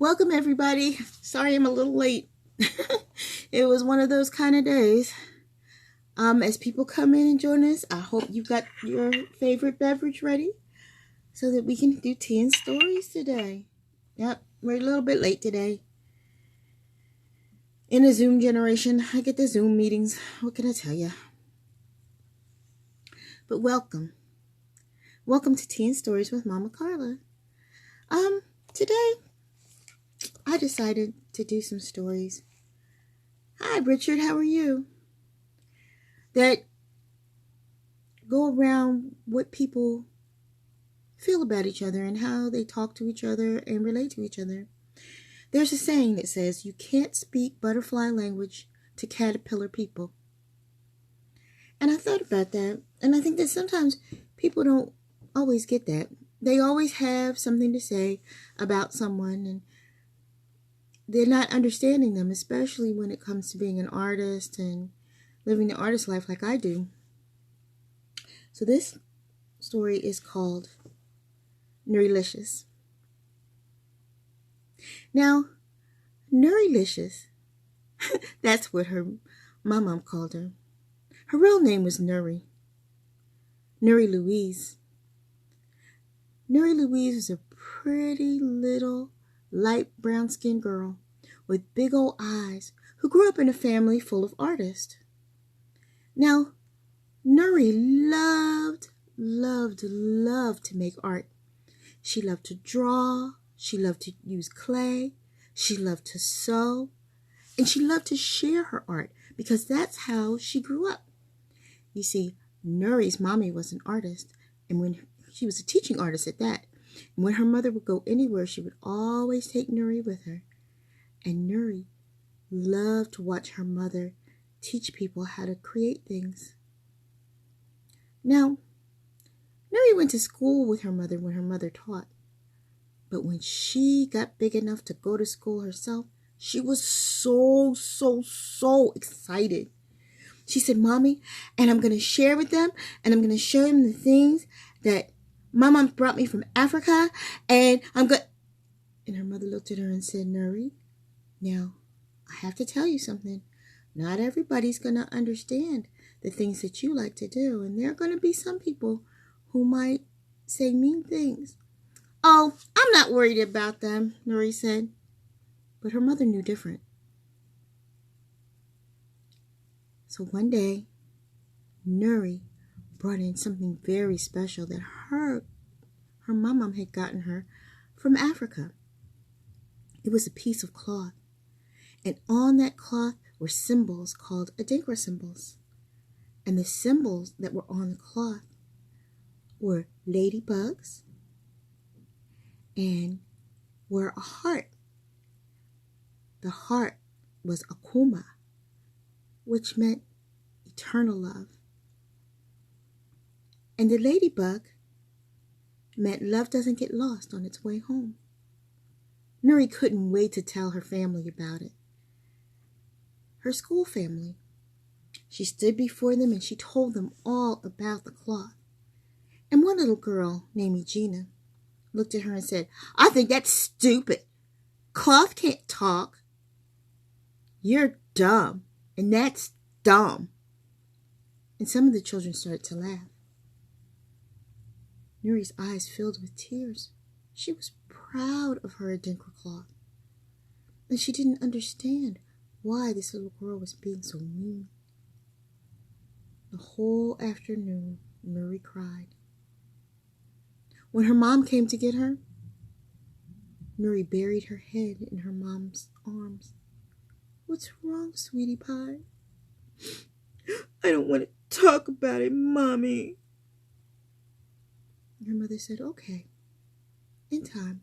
Welcome, everybody. Sorry I'm a little late. It was one of those kind of days. As people come in and join us, I hope you've got your favorite beverage ready so that we can do tea and stories today. Yep, we're a little bit late today. In a Zoom generation, I get the Zoom meetings. What can I tell you? But welcome. Welcome to Tea and Stories with Mama Carla. Today I decided to do some stories. Hi, Richard. How are you? That go around what people feel about each other and how they talk to each other and relate to each other. There's a saying that says you can't speak butterfly language to caterpillar people. And I thought about that, and I think that sometimes people don't always get that. They always have something to say about someone, and they're not understanding them, especially when it comes to being an artist and living the artist life like I do. So this story is called Nurilicious. Now, Nurilicious, that's what my mom called her. Her real name was Nuri Louise. Nuri Louise was a pretty little light brown skinned girl with big old eyes who grew up in a family full of artists. Now, Nuri loved to make art. She loved to draw, she loved to use clay, she loved to sew, and she loved to share her art because that's how she grew up. You see, Nuri's mommy was an artist, and when she was a teaching artist at that, and when her mother would go anywhere, she would always take Nuri with her. And Nuri loved to watch her mother teach people how to create things. Now, Nuri went to school with her mother when her mother taught. But when she got big enough to go to school herself, she was so excited. She said, Mommy, and I'm going to share with them, and I'm going to show them the things that my mom brought me from Africa, and I'm going... And her mother looked at her and said, Nuri, now, I have to tell you something. Not everybody's going to understand the things that you like to do, and there are going to be some people who might say mean things. Oh, I'm not worried about them, Nuri said. But her mother knew different. So one day, Nuri brought in something very special that her mom had gotten her from Africa. It was a piece of cloth. And on that cloth were symbols called Adinkra symbols. And the symbols that were on the cloth were ladybugs and were a heart. The heart was Akuma, which meant eternal love. And the ladybug meant love doesn't get lost on its way home. Nuri couldn't wait to tell her family about it. Her school family. She stood before them and she told them all about the cloth. And one little girl named Gina looked at her and said, I think that's stupid. Cloth can't talk. You're dumb, and that's dumb. And some of the children started to laugh. Nuri's eyes filled with tears. She was proud of her Adinkra cloth. And she didn't understand why this little girl was being so mean. The whole afternoon, Nuri cried. When her mom came to get her, Nuri buried her head in her mom's arms. What's wrong, sweetie pie? I don't want to talk about it, Mommy. Her mother said, okay, in time.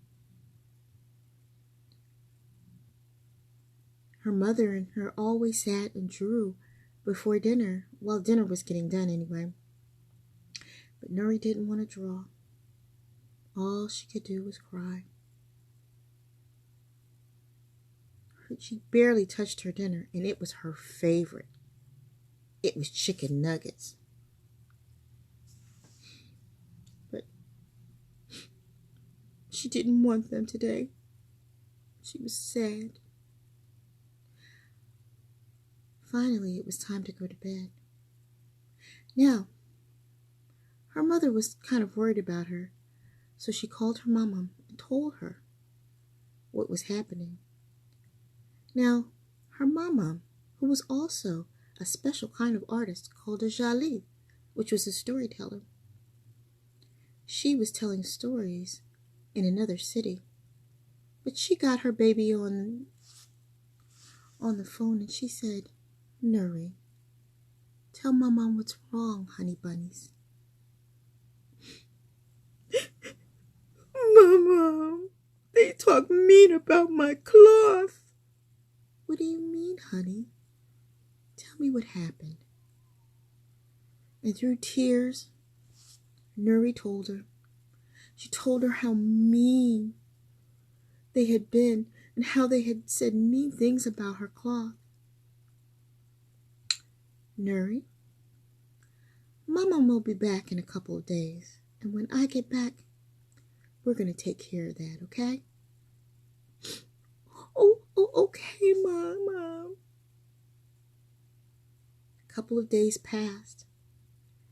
Her mother and her always sat and drew before dinner. Well, dinner was getting done anyway. But Nuri didn't want to draw. All she could do was cry. She barely touched her dinner, and it was her favorite. It was chicken nuggets. But she didn't want them today. She was sad. Finally, it was time to go to bed. Now, her mother was kind of worried about her, so she called her mama and told her what was happening. Now, her mama, who was also a special kind of artist called a Jali, which was a storyteller, she was telling stories in another city. But she got her baby on the phone and she said, Nuri, tell Mama what's wrong, honey bunnies. Mama, they talk mean about my cloth. What do you mean, honey? Tell me what happened. And through tears, Nuri told her. She told her how mean they had been and how they had said mean things about her cloth. Nuri, Mama will be back in a couple of days. And when I get back, we're going to take care of that, okay? Oh, okay, Mama. A couple of days passed.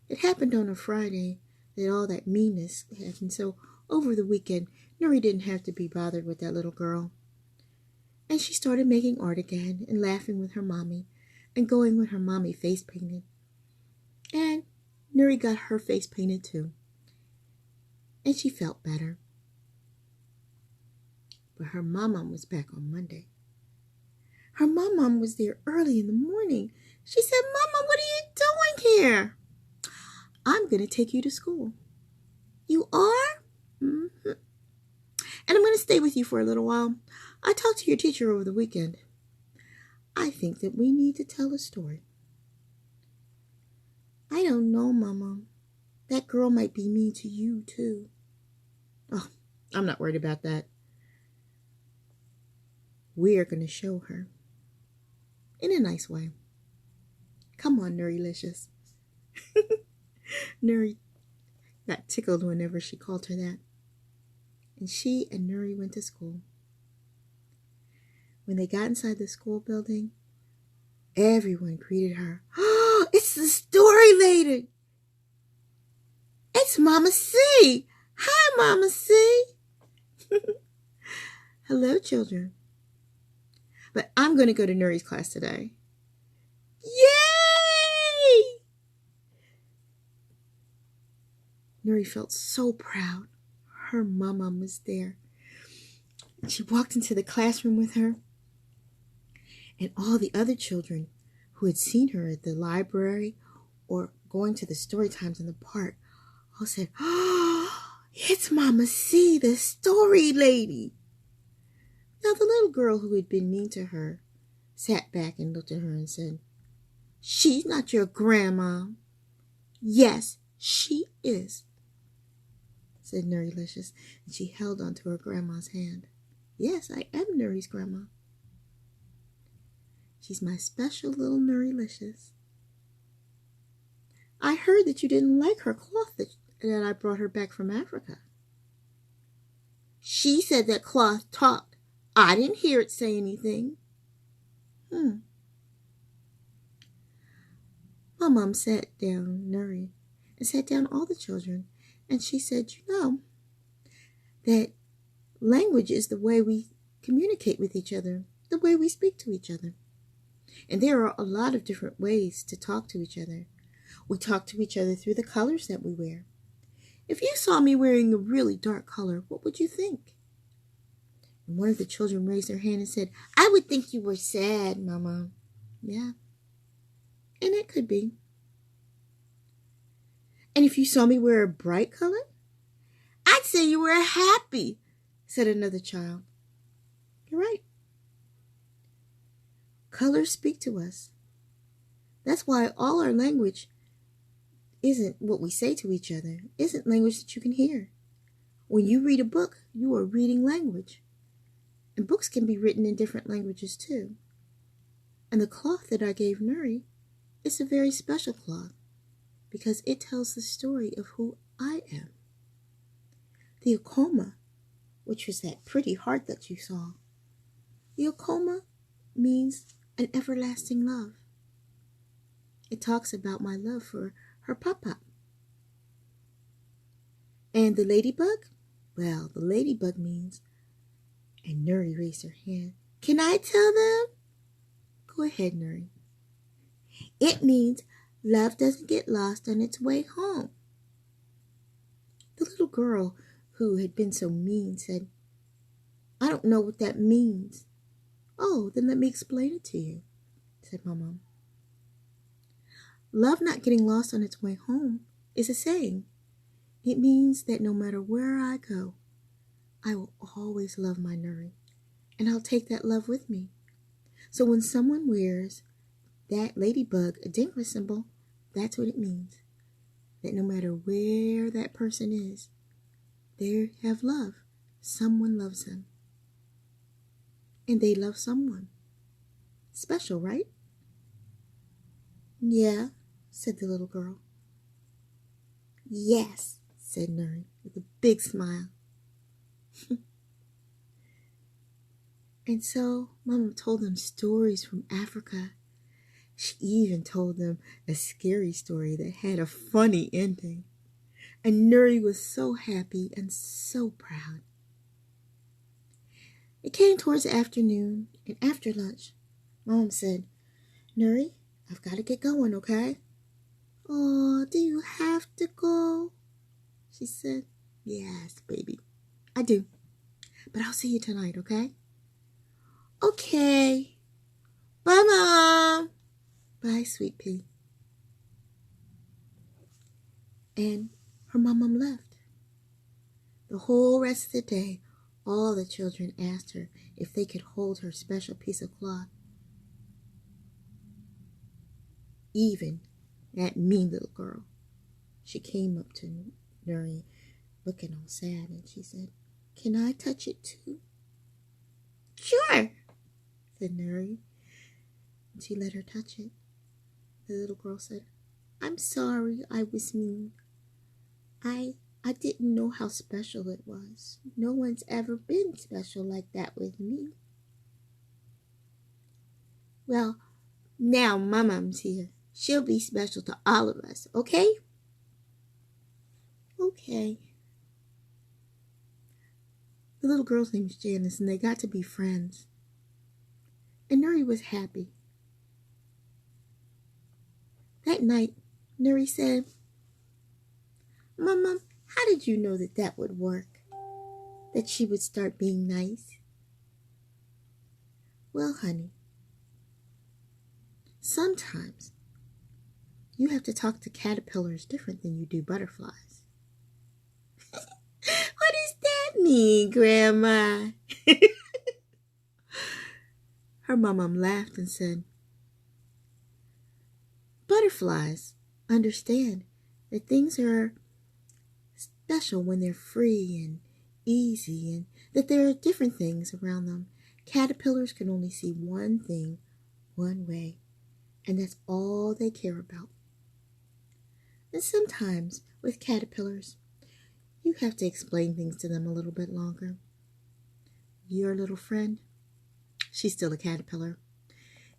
It happened on a Friday that all that meanness happened, so over the weekend, Nuri didn't have to be bothered with that little girl. And she started making art again and laughing with her mommy and going with her mommy face painted. And Nuri got her face painted too. And she felt better. But her mom was back on Monday. Her mom was there early in the morning. She said, Mama, what are you doing here? I'm going to take you to school. You are? Mm-hmm. And I'm going to stay with you for a little while. I talked to your teacher over the weekend. I think that we need to tell a story. I don't know, Mama. That girl might be mean to you, too. Oh, I'm not worried about that. We're going to show her. In a nice way. Come on, Nurilicious. Nuri got tickled whenever she called her that. And she and Nuri went to school. When they got inside the school building, everyone greeted her. Oh, it's the story lady. It's Mama C. Hi, Mama C. Hello, children. But I'm going to go to Nuri's class today. Yay! Nuri felt so proud. Her mama was there. She walked into the classroom with her. And all the other children who had seen her at the library or going to the story times in the park all said, oh, it's Mama C, the story lady. Now the little girl who had been mean to her sat back and looked at her and said, she's not your grandma. Yes, she is, said Nurilicious, and she held onto her grandma's hand. Yes, I am Nuri's grandma. She's my special little Nurilicious. I heard that you didn't like her cloth that I brought her back from Africa. She said that cloth talked. I didn't hear it say anything. My mom sat down Nuri and sat down all the children, and she said, you know, that language is the way we communicate with each other, the way we speak to each other. And there are a lot of different ways to talk to each other. We talk to each other through the colors that we wear. If you saw me wearing a really dark color, what would you think? And one of the children raised their hand and said, I would think you were sad, Mama. Yeah. And it could be. And if you saw me wear a bright color, I'd say you were happy, said another child. You're right. Colors speak to us. That's why all our language isn't what we say to each other, isn't language that you can hear. When you read a book, you are reading language. And books can be written in different languages too. And the cloth that I gave Nuri is a very special cloth because it tells the story of who I am. The Akoma, which was that pretty heart that you saw, Yokoma means an everlasting love. It talks about my love for her papa. And the ladybug? Well, the ladybug means, and Nuri raised her hand. Can I tell them? Go ahead, Nuri. It means love doesn't get lost on its way home. The little girl who had been so mean said, I don't know what that means. Oh, then let me explain it to you, said my mom. Love not getting lost on its way home is a saying. It means that no matter where I go, I will always love my Nuri, and I'll take that love with me. So when someone wears that ladybug, a Dinklage symbol, that's what it means. That no matter where that person is, they have love. Someone loves them. And they love someone. Special, right? Yeah, said the little girl. Yes, said Nuri with a big smile. And so Mama told them stories from Africa. She even told them a scary story that had a funny ending. And Nuri was so happy and so proud. It came towards the afternoon, and after lunch, Mom said, Nuri, I've got to get going, okay? Oh, do you have to go? She said. Yes, baby, I do. But I'll see you tonight, okay? Okay. Bye, Mom. Bye, sweet pea. And her mom left. The whole rest of the day, all the children asked her if they could hold her special piece of cloth. Even that mean little girl. She came up to Nuri looking all sad, and she said, Can I touch it too? Sure, said Nuri. And she let her touch it. The little girl said, I'm sorry I was mean. I didn't know how special it was. No one's ever been special like that with me. Well, now my mom's here. She'll be special to all of us, okay? Okay. The little girl's name is Janice, and they got to be friends. And Nuri was happy. That night, Nuri said, Mama, how did you know that that would work? That she would start being nice? Well, honey, sometimes you have to talk to caterpillars different than you do butterflies. What does that mean, Grandma? Her mom laughed and said, Butterflies understand that things are special when they're free and easy, and that there are different things around them. Caterpillars can only see one thing one way, and that's all they care about. And sometimes with caterpillars, you have to explain things to them a little bit longer. Your little friend, she's still a caterpillar.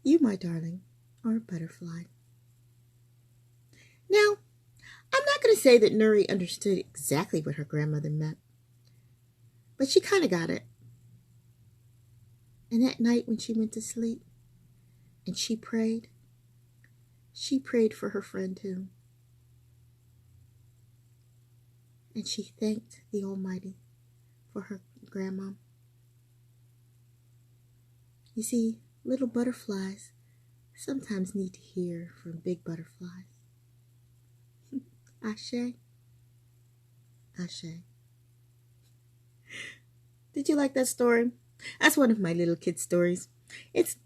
You, my darling, are a butterfly. Now, I'm not going to say that Nuri understood exactly what her grandmother meant, but she kind of got it. And that night when she went to sleep and she prayed for her friend too. And she thanked the Almighty for her grandma. You see, little butterflies sometimes need to hear from big butterflies. Ashe. Ashe. Did you like that story? That's one of my little kid stories.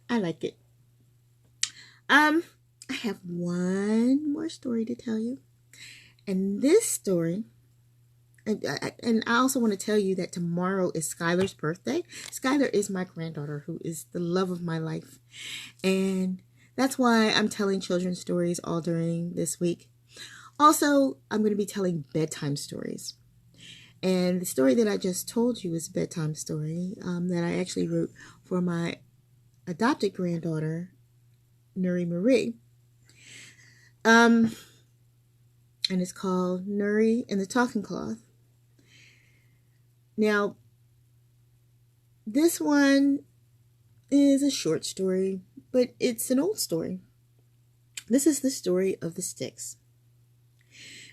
I like it. I have one more story to tell you. And this story, and I also want to tell you that tomorrow is Skylar's birthday. Skylar is my granddaughter, who is the love of my life. And that's why I'm telling children's stories all during this week. Also, I'm going to be telling bedtime stories. And the story that I just told you is a bedtime story that I actually wrote for my adopted granddaughter, Nuri Marie. And it's called Nuri and the Talking Cloth. Now, this one is a short story, but it's an old story. This is the story of the sticks.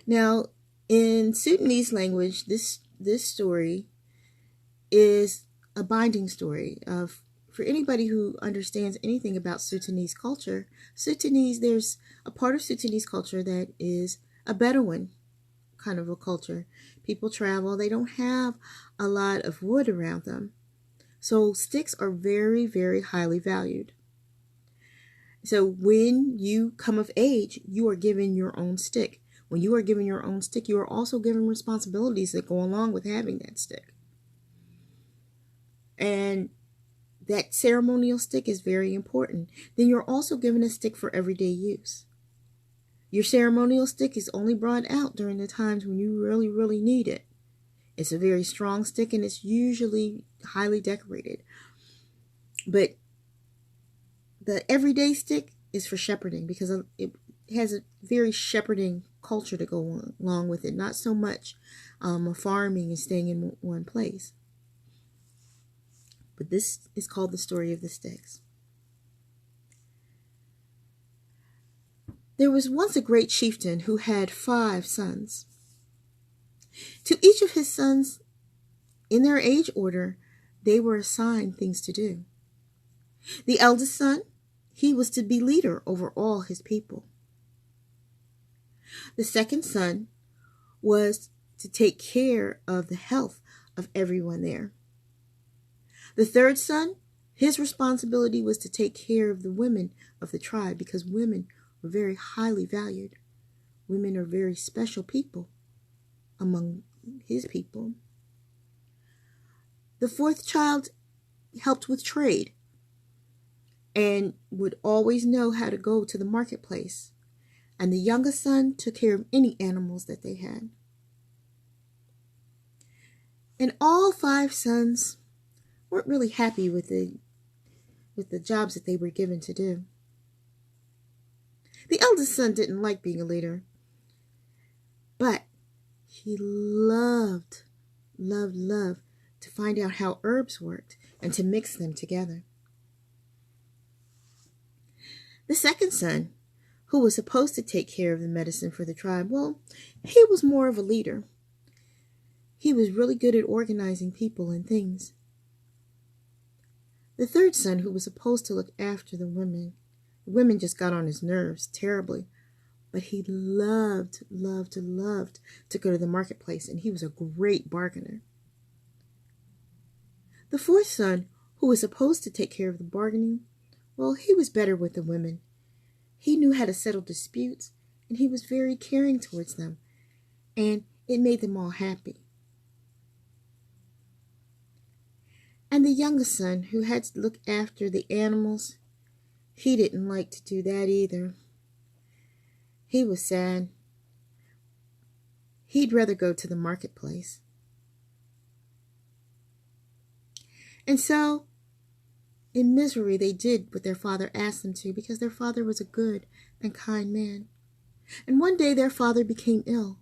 Now, in Sudanese language, this story is a binding story of, for anybody who understands anything about Sudanese culture. There's a part of Sudanese culture that is a Bedouin kind of a culture. People travel, they don't have a lot of wood around them. So sticks are very, very highly valued. So when you come of age, you are given your own stick. When you are given your own stick, you are also given responsibilities that go along with having that stick. And that ceremonial stick is very important. Then you're also given a stick for everyday use. Your ceremonial stick is only brought out during the times when you really, really need it. It's a very strong stick and it's usually highly decorated. But the everyday stick is for shepherding because it has a very shepherding culture to go along with it. Not so much farming and staying in one place. But this is called the story of the sticks. There was once a great chieftain who had 5 sons. To each of his sons, in their age order, they were assigned things to do. The eldest son, he was to be leader over all his people. The second son was to take care of the health of everyone there. The third son, his responsibility was to take care of the women of the tribe because women were very highly valued. Women are very special people among his people. The fourth child helped with trade and would always know how to go to the marketplace. And the youngest son took care of any animals that they had. And all 5 sons weren't really happy with the jobs that they were given to do. The eldest son didn't like being a leader, but he loved to find out how herbs worked and to mix them together. The second son, who was supposed to take care of the medicine for the tribe, well, he was more of a leader. He was really good at organizing people and things. The third son, who was supposed to look after the women just got on his nerves terribly, but he loved to go to the marketplace, and he was a great bargainer. The fourth son, who was supposed to take care of the bargaining, well, he was better with the women. He knew how to settle disputes, and he was very caring towards them, and it made them all happy. And the youngest son, who had to look after the animals, he didn't like to do that either. He was sad. He'd rather go to the marketplace. And so, in misery, they did what their father asked them to because their father was a good and kind man. And one day their father became ill.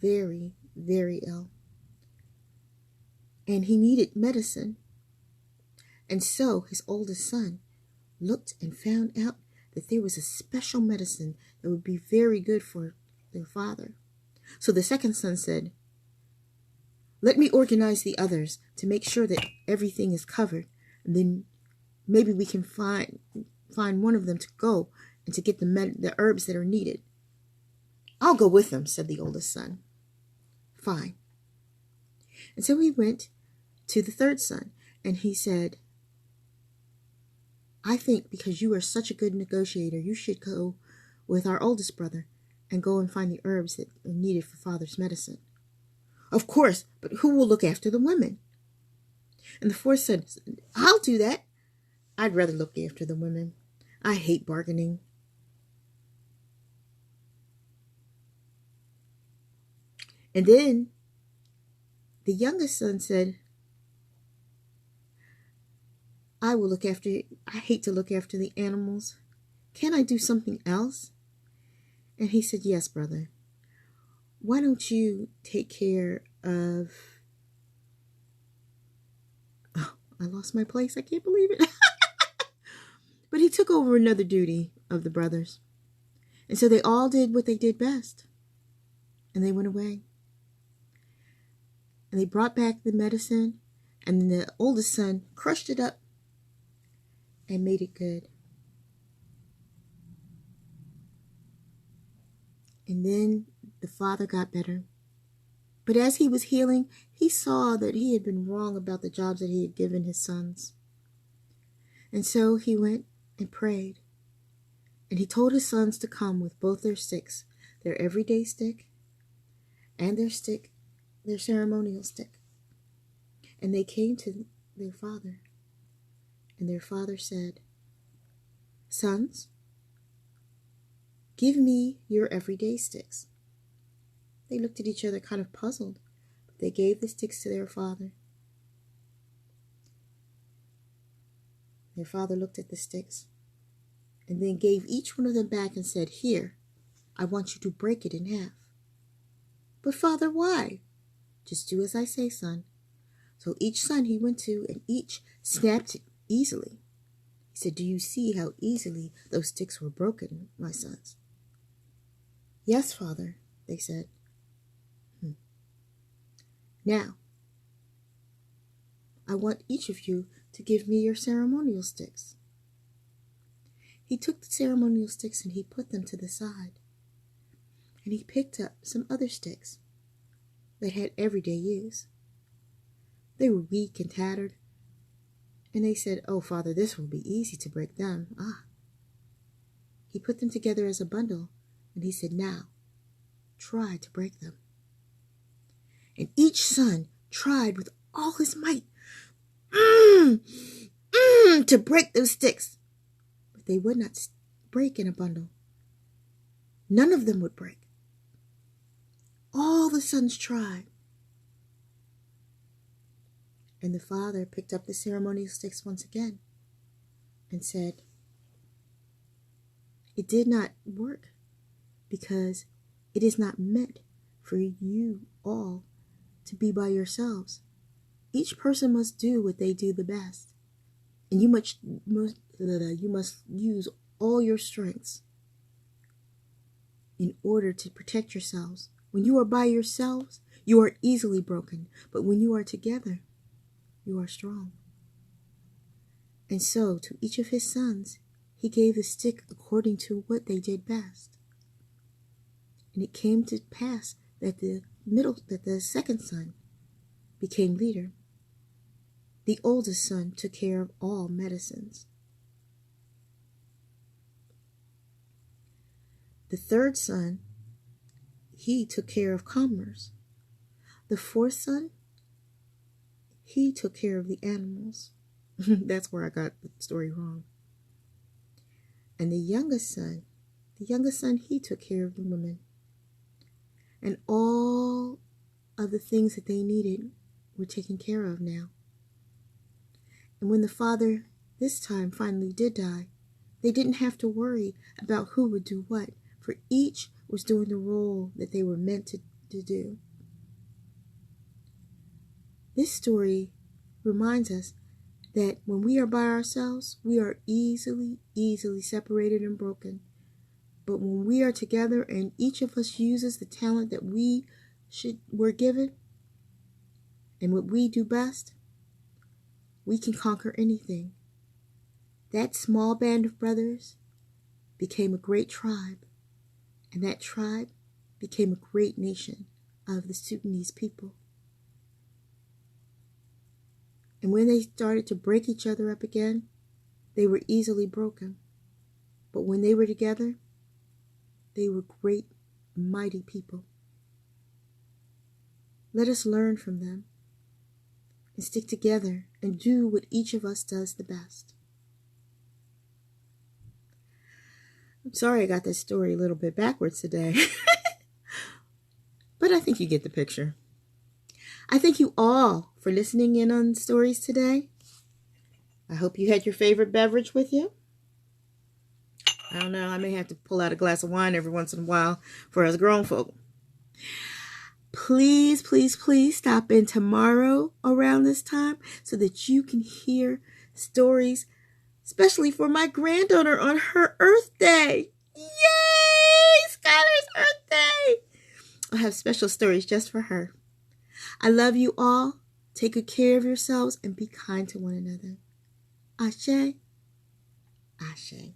Very, very ill. And he needed medicine. And so his oldest son looked and found out that there was a special medicine that would be very good for their father. So the second son said, "Let me organize the others to make sure that everything is covered. And then maybe we can find one of them to go and to get the herbs that are needed." "I'll go with them," said the oldest son. "Fine." And so he went to the third son and he said, "I think because you are such a good negotiator, you should go with our oldest brother and go and find the herbs that are needed for father's medicine." "Of course, but who will look after the women?" And the fourth said, "I'll do that. I'd rather look after the women. I hate bargaining." And then The youngest son said, I hate to look after the animals. Can I do something else? And he said, yes, brother. Why don't you take care of... Oh, I lost my place. I can't believe it. But he took over another duty of the brothers. And so they all did what they did best. And they went away. And they brought back the medicine. And then the oldest son crushed it up and made it good. And then the father got better. But as he was healing, he saw that he had been wrong about the jobs that he had given his sons. And so he went and prayed. And he told his sons to come with both their sticks, their everyday stick and their ceremonial stick. And they came to their father. And their father said, Sons, give me your everyday sticks. They looked at each other kind of puzzled, but they gave the sticks to their father. Their father looked at the sticks and then gave each one of them back and said, Here, I want you to break it in half. But father, why? Just do as I say, son. So each son he went to, and each snapped it easily. He said, Do you see how easily those sticks were broken, my sons? Yes, father, they said. Now, I want each of you to give me your ceremonial sticks. He took the ceremonial sticks and he put them to the side. And he picked up some other sticks that had everyday use. They were weak and tattered. And they said, Oh, Father, this will be easy to break them. He put them together as a bundle and he said, Now, try to break them. And each son tried with all his might to break those sticks. But they would not break in a bundle. None of them would break. All the sons tried. And the father picked up the ceremonial sticks once again and said, It did not work because it is not meant for you all to be by yourselves. Each person must do what they do the best. And you must use all your strengths in order to protect yourselves. When you are by yourselves, you are easily broken. But when you are together, you are strong. And so, to each of his sons, he gave the stick according to what they did best. And it came to pass that the second son became leader. The oldest son took care of all medicines. The third son, he took care of commerce. The fourth son, he took care of the animals. That's where I got the story wrong. And the youngest son, he took care of the women. And all of the things that they needed were taken care of now. And when the father this time finally did die, they didn't have to worry about who would do what, for each was doing the role that they were meant to do. This story reminds us that when we are by ourselves, we are easily separated and broken. But when we are together and each of us uses the talent that we're given and what we do best, we can conquer anything. That small band of brothers became a great tribe, and that tribe became a great nation of the Sudanese people. And when they started to break each other up again, they were easily broken. But when they were together, they were great, mighty people. Let us learn from them and stick together and do what each of us does the best. I'm sorry I got this story a little bit backwards today, but I think you get the picture. I thank you all for listening in on stories today. I hope you had your favorite beverage with you. I don't know, I may have to pull out a glass of wine every once in a while for us grown folk. Please, please, please stop in tomorrow around this time so that you can hear stories, especially for my granddaughter on her Earth Day. Yay! Skylar's Earth Day! I'll have special stories just for her. I love you all. Take good care of yourselves and be kind to one another. Ashe. Ashe.